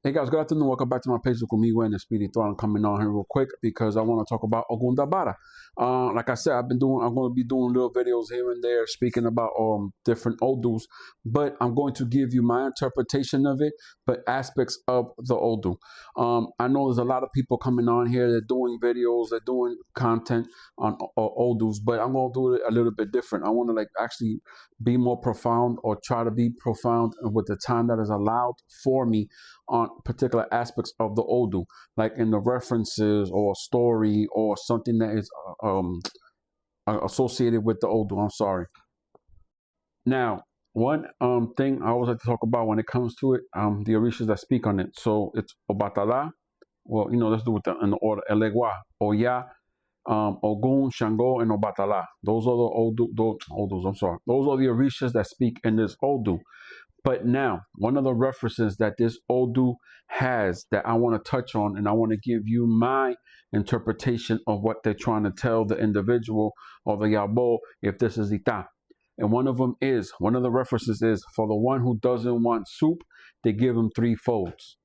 Hey guys, good afternoon. Welcome back to my page. Conmigo and Espiritual. I'm coming on here real quick because I want to talk about Ogun Dabara. Like I said, I'm going to be doing little videos here and there speaking about different Odus, but I'm going to give you my interpretation of it, but aspects of the Odu. I know there's a lot of people coming on here. They're doing videos, they're doing content on Odus, but I'm going to do it a little bit different. I want to actually be more profound or try to be profound with the time that is allowed for me on particular aspects of the Odu, like in the references or story or something that is associated with the Odu. I'm sorry. Now, one thing I always like to talk about when it comes to it, the Orishas that speak on it. So it's Obatala. Well, let's do it in the order. Elegua, Oya, Ogun, Shango, and Obatala. Those are the Odus. I'm sorry. Those are the Orishas that speak in this Odu. But now, one of the references that this Odu has that I want to touch on, and I want to give you my interpretation of what they're trying to tell the individual or the Yabo if this is Ita. And one of the references is, for the one who doesn't want soup, they give him 3 folds.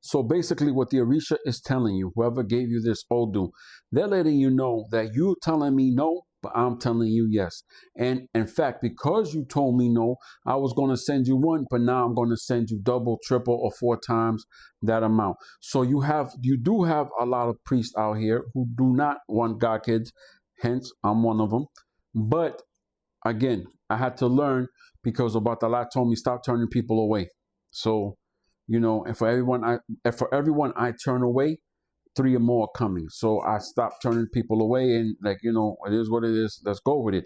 So basically what the Orisha is telling you, whoever gave you this Odu, they're letting you know that you're telling me no, but I'm telling you yes. And in fact, because you told me no, I was going to send you 1, but now I'm going to send you double, triple, or 4 times that amount. So you do have a lot of priests out here who do not want God kids. Hence, I'm one of them. But again, I had to learn because Obatala told me stop turning people away. So, and for everyone I turn away, 3 or more are coming. So I stopped turning people away, and it is what it is. Let's go with it.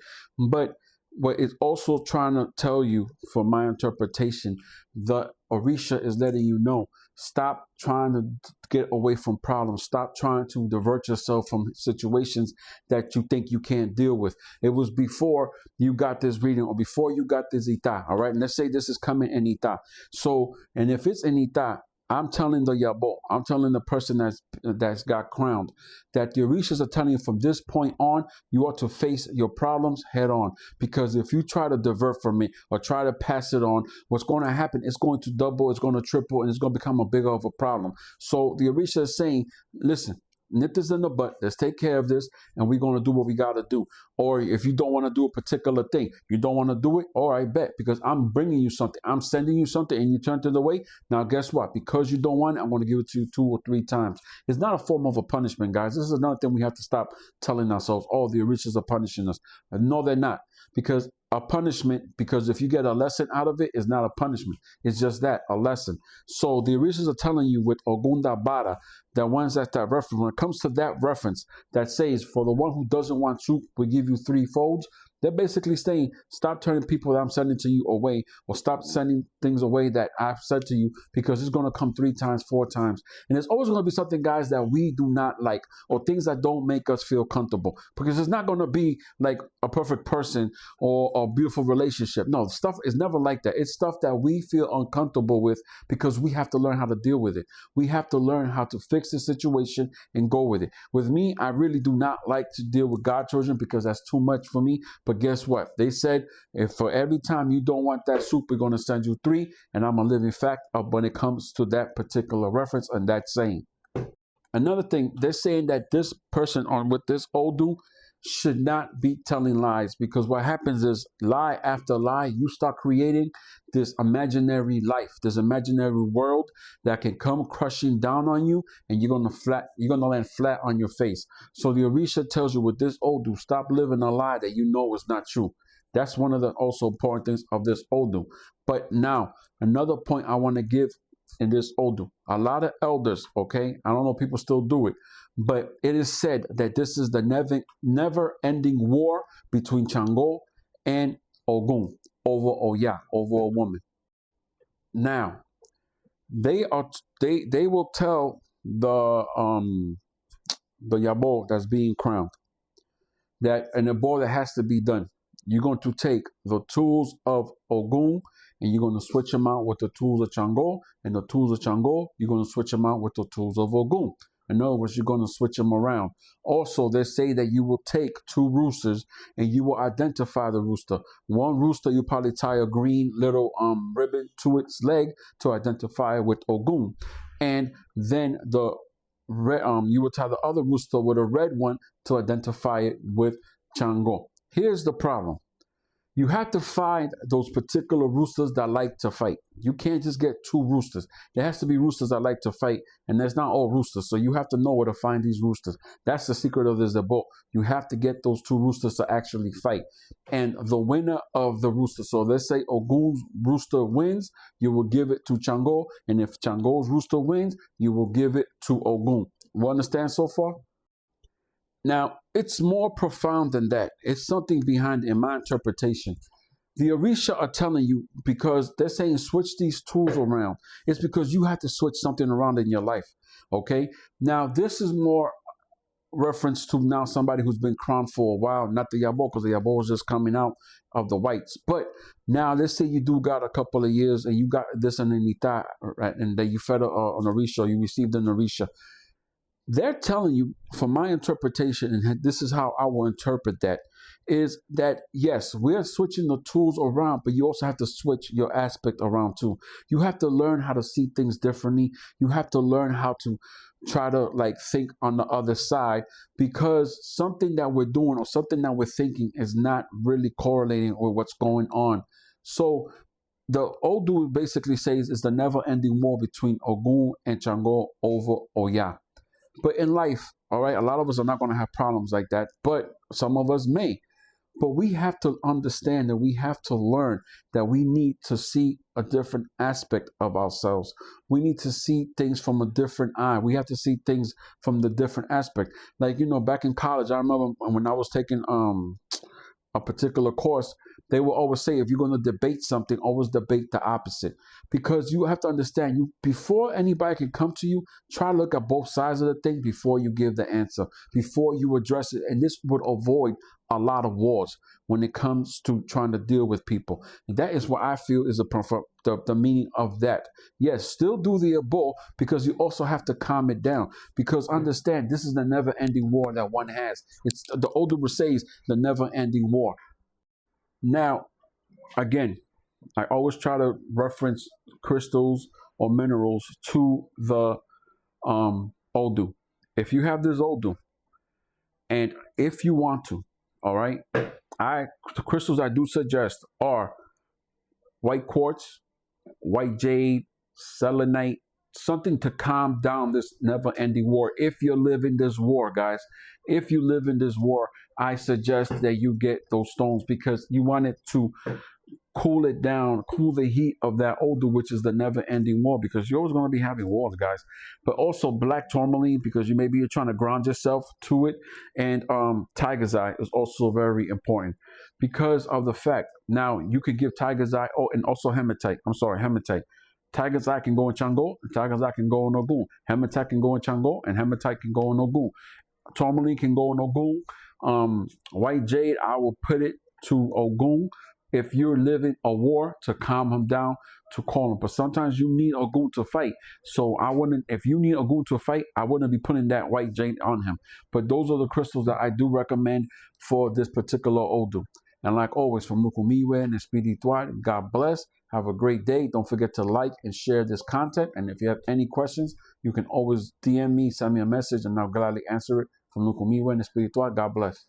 But what it's also trying to tell you, for my interpretation, the Orisha is letting you know, stop trying to get away from problems. Stop trying to divert yourself from situations that you think you can't deal with. It was before you got this reading or before you got this Ita, all right? And let's say this is coming in Ita. So, and if it's in Ita, I'm telling the Yabo, I'm telling the person that's got crowned, that the Orishas are telling you from this point on, you ought to face your problems head on. Because if you try to divert from it or try to pass it on, what's going to happen? It's going to double, it's going to triple, and it's going to become a bigger of a problem. So the Orisha is saying, listen, nip this in the butt. Let's take care of this, and we're going to do what we got to do. Or if you don't want to do a particular thing, you don't want to do it, all right, bet, because I'm bringing you something. I'm sending you something, and you turned it away. Now, guess what? Because you don't want it, I'm going to give it to you 2 or 3 times. It's not a form of a punishment, guys. This is another thing we have to stop telling ourselves, oh, the Orishas are punishing us. No, they're not. Because if you get a lesson out of it, it's not a punishment. It's just that, a lesson. So the Orishas are telling you with Ogunda Bara, that once that's that reference, when it comes to that reference that says, for the one who doesn't want truth, we give you 3 folds. They're basically saying, stop turning people that I'm sending to you away, or stop sending things away that I've said to you, because it's going to come 3 times, 4 times. And there's always going to be something, guys, that we do not like, or things that don't make us feel comfortable, because it's not going to be like a perfect person or a beautiful relationship. No, stuff is never like that. It's stuff that we feel uncomfortable with because we have to learn how to deal with it. We have to learn how to fix the situation and go with it. With me, I really do not like to deal with God children because that's too much for me. But guess what? They said, if for every time you don't want that soup, we're going to send you 3. And I'm a living fact of when it comes to that particular reference and that saying. Another thing, they're saying that this person with this Odu should not be telling lies, because what happens is, lie after lie, you start creating this imaginary life, this imaginary world that can come crushing down on you, and you're gonna land flat on your face. So the Orisha tells you with this Odu, stop living a lie that you know is not true. That's one of the also important things of this Odu. But now, another point I want to give in this Odu. A lot of elders, okay, I don't know if people still do it, but it is said that this is the never-ending war between Shango and Ogun over Oya, over a woman. Now, they will tell the Yabo that's being crowned that in a ball that has to be done, you're going to take the tools of Ogun and you're going to switch them out with the tools of Shango, and the tools of Shango, you're going to switch them out with the tools of Ogun. In other words, you're going to switch them around. Also, they say that you will take two roosters and you will identify the rooster. One rooster, you probably tie a green little ribbon to its leg to identify it with Ogun. And then you will tie the other rooster with a red one to identify it with Shango. Here's the problem. You have to find those particular roosters that like to fight. You can't just get two roosters. There has to be roosters that like to fight, and that's not all roosters. So you have to know where to find these roosters. That's the secret of this book. You have to get those two roosters to actually fight. And the winner of the rooster. So let's say Ogun's rooster wins, you will give it to Chango. And if Chango's rooster wins, you will give it to Ogun. You understand so far? Now, it's more profound than that. It's something behind in my interpretation. The Orisha are telling you because they're saying switch these tools around. It's because you have to switch something around in your life. Okay. Now, this is more reference to now somebody who's been crowned for a while, not the Yabo, because the Yabo is just coming out of the whites. But now let's say you do got a couple of years and you got this in Nita, right? And that you fed an Orisha, you received an Orisha. They're telling you, from my interpretation, and this is how I will interpret that, is that yes, we're switching the tools around, but you also have to switch your aspect around too. You have to learn how to see things differently. You have to learn how to try to like think on the other side, because something that we're doing or something that we're thinking is not really correlating with what's going on. So the Odu basically says it's the never-ending war between Ogun and Shango over Oya. But in life, all right, a lot of us are not going to have problems like that, but some of us may. But we have to understand that we have to learn that we need to see a different aspect of ourselves. We need to see things from a different eye. We have to see things from the different aspect. Like, back in college, I remember when I was taking a particular course, they will always say, if you're going to debate something, always debate the opposite. Because you have to understand, before anybody can come to you, try to look at both sides of the thing before you give the answer, before you address it. And this would avoid a lot of wars when it comes to trying to deal with people. And that is what I feel is the meaning of that. Yes, still do the above, because you also have to calm it down. Because understand, this is the never-ending war that one has. It's the older says the never-ending war. Now, again, I always try to reference crystals or minerals to the Odu. If you have this Odu, and if you want to, all right, the crystals I do suggest are white quartz, white jade, selenite, something to calm down this never-ending war. If you're living this war, guys, if you live in this war, I suggest that you get those stones, because you want it to cool it down, cool the heat of that Odu, which is the never-ending war, because you're always going to be having wars, guys. But also black tourmaline, because you're trying to ground yourself to it. And tiger's eye is also very important, because of the fact, now you could give tiger's eye, and also hematite. I'm sorry, hematite. Tiger's eye can go in Shango, tiger's eye can go in Ogun. Hematite can go in Shango, and hematite can go in Ogun. Tourmaline can go in Ogun. White jade, I will put it to Ogun. If you're living a war, to calm him down, to call him. But sometimes you need Ogun to fight. So if you need Ogun to fight, I wouldn't be putting that white jade on him. But those are the crystals that I do recommend for this particular Odu. And like always, from Nukumiwe and Espiritual, God bless. Have a great day. Don't forget to like and share this content. And if you have any questions, you can always DM me, send me a message, and I'll gladly answer it. From Nukumiwe and Espiritual, God bless.